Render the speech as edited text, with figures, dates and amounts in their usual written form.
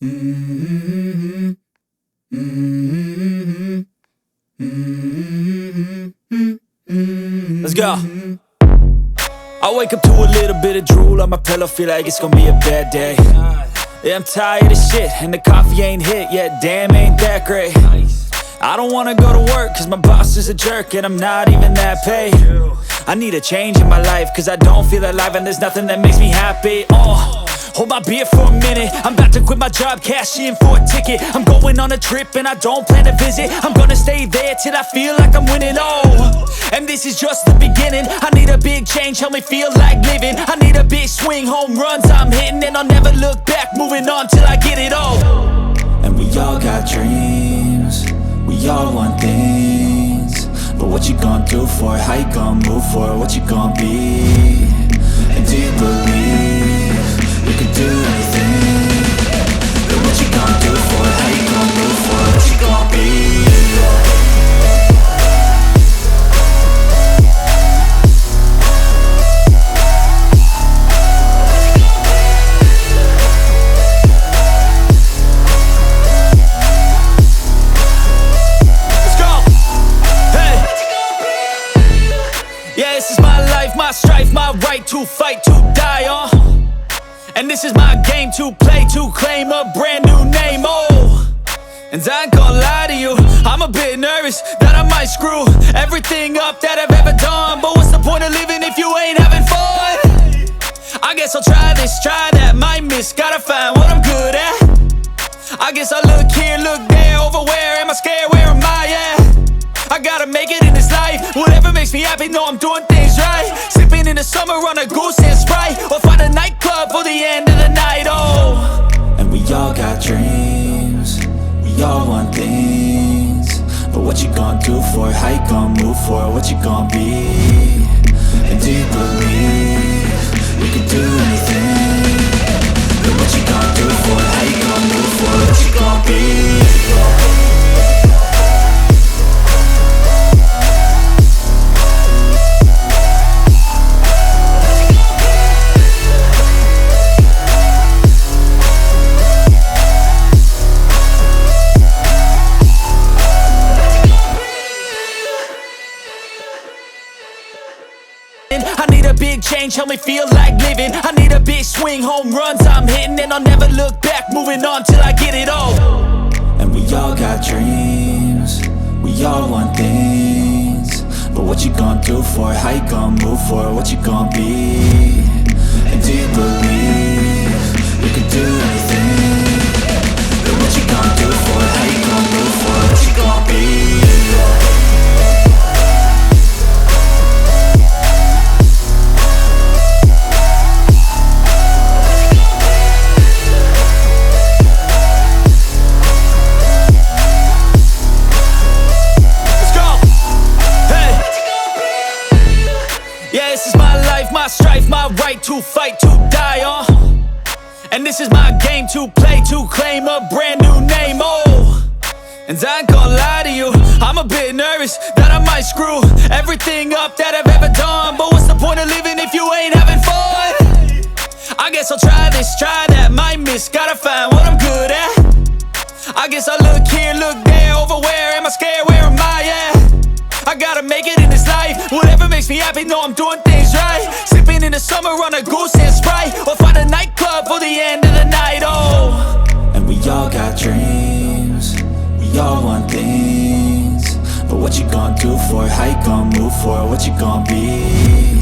Mm-hmm. Mm-hmm. Mm-hmm. Let's go. I wake up to a little bit of drool on my pillow, feel like it's gonna be a bad day. Yeah, I'm tired of shit, and the coffee ain't hit yet, damn, ain't that great. I don't wanna go to work, cause my boss is a jerk, and I'm not even that paid. I need a change in my life, cause I don't feel alive, and there's nothing that makes me happy. Hold my beer for a minute, I'm about to quit my job, cash in for a ticket. I'm going on a trip and I don't plan to visit. I'm gonna stay there till I feel like I'm winning, and this is just the beginning. I need a big change, help me feel like living. I need a big swing, home runs I'm hitting, and I'll never look back, moving on till I get it all. And we all got dreams, we all want things, but what you gonna do for it? How you gonna move for it? What you gonna be? And do you believe you can do anything? But what you gonna do for it? How you gonna move for it? What you gonna be? Yeah, this is my life, my strife, my right to fight, to die on. And this is my game to play, to claim a brand new name, And I ain't gonna lie to you, I'm a bit nervous that I might screw everything up that I've ever done. But what's the point of living if you ain't having fun? I guess I'll try this, try that, might miss, gotta find what I'm good at. I guess I look here, look there, over where am I scared, where am I at? I gotta make it in this life, whatever makes me happy, know I'm doing things right. Sipping in the summer on a goose and Sprite, or find a nightclub for the end of the night, And we all got dreams, we all want things, but what you gonna do for it? How you gonna move for it? What you gonna be? And do you believe you can do anything? But what you gonna do for it? How you gonna move for it? What you gonna be? I need a big change, help me feel like living. I need a big swing, home runs I'm hitting, and I'll never look back, moving on till I get it all. And we all got dreams, we all want things, but what you gonna do for it? How you gonna move for it? What you gonna be? And do you believe you can do anything? But what you gonna do for it? How you gonna move for it? What you gonna be? Yeah, this is my life, my strife, my right to fight, to die on. And this is my game to play, to claim a brand new name, And I ain't gonna lie to you, I'm a bit nervous that I might screw everything up that I've ever done. But what's the point of living if you ain't having fun? I guess I'll try this, try that, might miss, gotta find what I'm good at. I guess I look here, look there, over where am I scared, where am I at? I gotta make it in this life, whatever makes me happy, know I'm doing things right. Sipping in the summer on a goose and Sprite, or find a nightclub for the end of the night, And we all got dreams, we all want things, but what you gonna do for it? How you gonna move for it? What you gonna be?